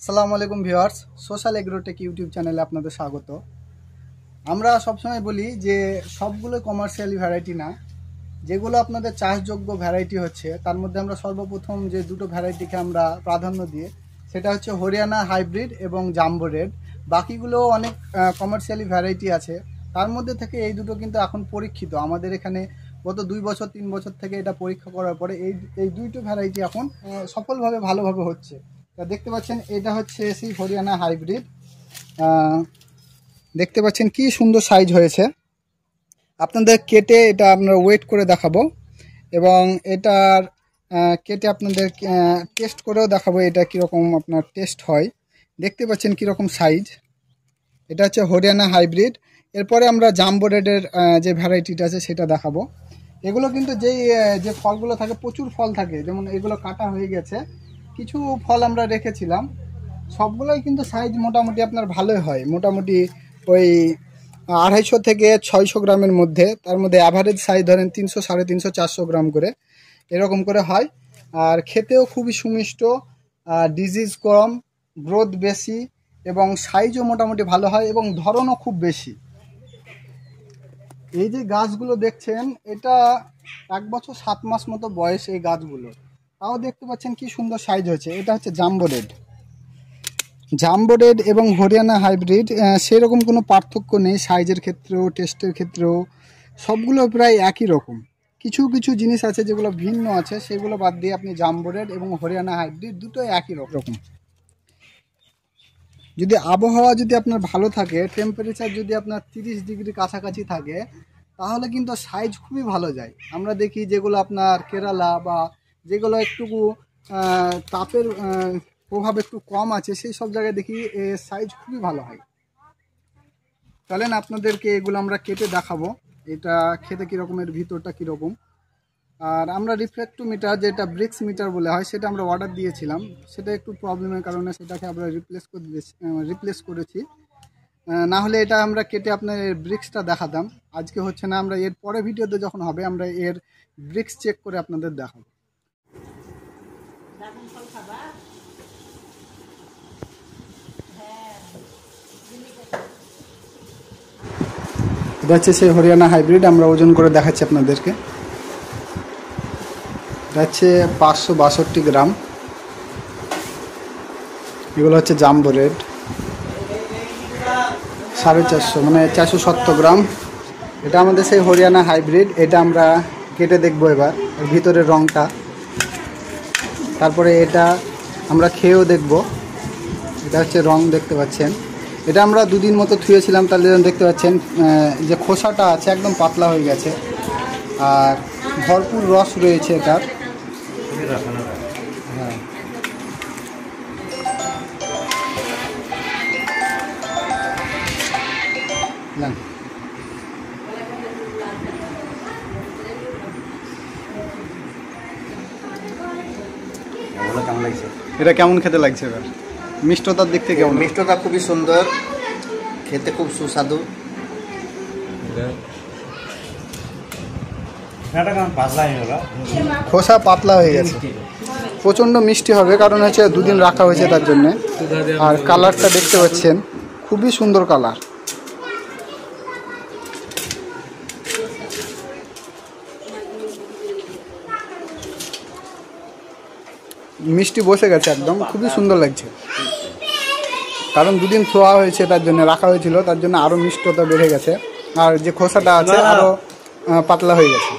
আসসালামু আলাইকুম viewers, social Agrotech YouTube চ্যানেলে আপনাদের স্বাগত। আমরা সবসময় বলি যে সবগুলো কমার্শিয়ালি ভ্যারাইটি না, যেগুলো আপনাদের চাষযোগ্য ভ্যারাইটি হচ্ছে তার মধ্যে আমরা সর্বপ্রথম যে দুটো ভ্যারাইটিকে আমরা প্রাধান্য দিয়ে সেটা হচ্ছে হরিয়ানা হাইব্রিড এবং জাম্বো রেড। বাকিগুলো অনেক কমার্শিয়ালি ভ্যারাইটি আছে, তার মধ্যে থেকে এই দুটো কিন্তু এখন পরীক্ষিত। আমাদের এখানে গত 2-3 বছর থেকে এটা পরীক্ষা করার পরে এই দুইটো ভ্যারাইটি এখন সফলভাবে ভালোভাবে হচ্ছে। তা দেখতে পাচ্ছেন এটা হচ্ছে সেই হরিয়ানা হাইব্রিড। দেখতে পাচ্ছেন কি সুন্দর সাইজ হয়েছে। আপনাদের কেটে এটা আপনার ওয়েট করে দেখাবো এবং এটার কেটে আপনাদের টেস্ট করেও দেখাবো এটা কীরকম আপনার টেস্ট হয়। দেখতে পাচ্ছেন কীরকম সাইজ। এটা হচ্ছে হরিয়ানা হাইব্রিড। এরপরে আমরা জাম্বো রেডের যে ভ্যারাইটিটা আছে সেটা দেখাবো। এগুলো কিন্তু যে ফলগুলো থাকে প্রচুর ফল থাকে, যেমন এগুলো কাটা হয়ে গেছে, কিছু ফল আমরা রেখেছিলাম। সবগুলোই কিন্তু সাইজ মোটামুটি আপনার ভালোই হয়, মোটামুটি ওই 250 থেকে 600 গ্রামের মধ্যে। তার মধ্যে অ্যাভারেজ সাইজ ধরেন 300, 350, 400 গ্রাম করে এরকম করে হয়। আর খেতেও খুবই সুমিষ্ট, ডিজিজ কম, গ্রোথ বেশি এবং সাইজও মোটামুটি ভালো হয় এবং ধরনও খুব বেশি। এই যে গাছগুলো দেখছেন এটা 1 বছর 7 মাস মতো বয়স এই গাছগুলো, তাও দেখতে পাচ্ছেন কি সুন্দর সাইজ হয়েছে। এটা হচ্ছে জাম্বো রেড এবং হরিয়ানা হাইব্রিড, সেরকম কোনো পার্থক্য নেই সাইজের ক্ষেত্রেও, টেস্টের ক্ষেত্রেও সবগুলো প্রায় একই রকম। কিছু কিছু জিনিস আছে যেগুলো ভিন্ন আছে, সেগুলো বাদ দিয়ে আপনি জাম্বো রেড এবং হরিয়ানা হাইব্রিড দুটোই একই রকম। যদি আবহাওয়া যদি আপনার ভালো থাকে, টেম্পারেচার যদি আপনার 30 ডিগ্রি কাছাকাছি থাকে, তাহলে কিন্তু সাইজ খুবই ভালো যায়। আমরা দেখি যেগুলো আপনার কেরালা বা যেগুলো একটুকু তাপের প্রভাব একটু কম আছে, সেই সব জায়গায় দেখি সাইজ খুবই ভালো হয়। চলেন আপনাদেরকে এগুলো আমরা কেটে দেখাবো এটা খেতে কীরকমের, ভিতরটা কীরকম। আর আমরা রিফ্লেক্টোমিটার, যেটা ব্রিক্স মিটার বলে হয়, সেটা আমরা অর্ডার দিয়েছিলাম, সেটা একটু প্রবলেমের কারণে সেটাকে আমরা রিপ্লেস করেছি। না হলে এটা আমরা কেটে আপনার ব্রিক্সটা দেখাতাম। আজকে হচ্ছে না, আমরা এর পরে ভিডিওতে যখন হবে আমরা এর ব্রিক্স চেক করে আপনাদের দেখাবো। এটা হচ্ছে সেই হরিয়ানা হাইব্রিড, আমরা ওজন করে দেখাচ্ছি আপনাদেরকে। এটা হচ্ছে 562 গ্রাম। এগুলো হচ্ছে জাম্বো রেড 450, মানে 470 গ্রাম। এটা আমাদের সেই হরিয়ানা হাইব্রিড। এটা আমরা কেটে দেখবো এবার এর ভিতরের রঙটা, তারপরে এটা আমরা খেয়েও দেখব। এটা হচ্ছে রং, দেখতে পাচ্ছেন। এটা আমরা 2 দিন মতো ধুয়েছিলাম, তাহলে দেখতে পাচ্ছেন যে খোসাটা আছে একদম পাতলা হয়ে গেছে আর ভরপুর রস রয়েছে এটার। হ্যাঁ, না এটা কেমন খেতে লাগছে এবার? মিষ্টতার দিক থেকে কেমন? মিষ্টতা খুবই সুন্দর, খেতে খুব সুস্বাদু। খোসা পাতলা হয়ে গেছে, প্রচণ্ড মিষ্টি হবে, কারণ হচ্ছে 2 দিন রাখা হয়েছে তার জন্যে। আর কালারটা দেখতে পাচ্ছেন খুবই সুন্দর কালার। মিষ্টি বসে গেছে একদম, খুবই সুন্দর লাগছে। কারণ 2 দিন ধোয়া হয়েছে, তার জন্য রাখা হয়েছিল, তার জন্য আরও মিষ্টতা বেড়ে গেছে আর যে খোসাটা আছে আরও পাতলা হয়ে গেছে।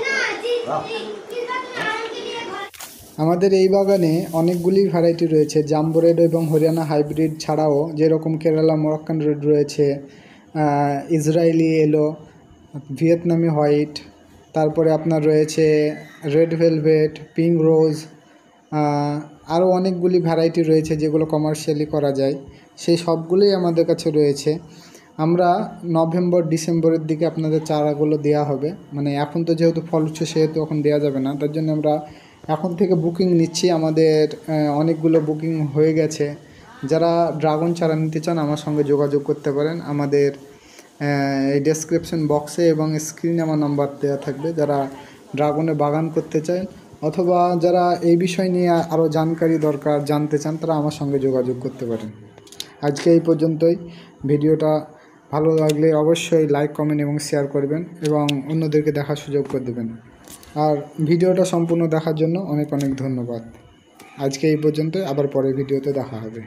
আমাদের এই বাগানে অনেকগুলি ভ্যারাইটি রয়েছে, জাম্বো রেড এবং হরিয়ানা হাইব্রিড ছাড়াও যেরকম কেরালা মরক্কান রেড রয়েছে, ইসরায়েলি এলো, ভিয়েতনামি হোয়াইট, তারপরে আপনার রয়েছে রেড ভেলভেট, পিঙ্ক রোজ, আরও অনেকগুলি ভ্যারাইটি রয়েছে যেগুলো কমার্শিয়ালি করা যায়। সেই সবগুলোই আমাদের কাছে রয়েছে। আমরা নভেম্বর ডিসেম্বরের দিকে আপনাদের চারাগুলো দেওয়া হবে, মানে এখন তো যেহেতু ফল উঠছে সেহেতু এখন দেওয়া যাবে না, তার জন্য আমরা এখন থেকে বুকিং নিচ্ছি। আমাদের অনেকগুলো বুকিং হয়ে গেছে। যারা ড্রাগন চারা নিতে চান আমার সঙ্গে যোগাযোগ করতে পারেন। আমাদের এই ডেসক্রিপশন বক্সে এবং স্ক্রিনে আমার নাম্বার দেওয়া থাকবে। যারা ড্রাগনের বাগান করতে চান অথবা যারা এই বিষয় নিয়ে আরও জানকারি দরকার জানতে চান তারা আমার সঙ্গে যোগাযোগ করতে পারেন। আজকে এই পর্যন্তই। ভিডিওটা ভালো লাগলে অবশ্যই লাইক, কমেন্ট এবং শেয়ার করবেন এবং অন্যদেরকে দেখার সুযোগ করে দেবেন। আর ভিডিওটা সম্পূর্ণ দেখার জন্য অনেক অনেক ধন্যবাদ। আজকে এই পর্যন্তই, আবার পরের ভিডিওতে দেখা হবে।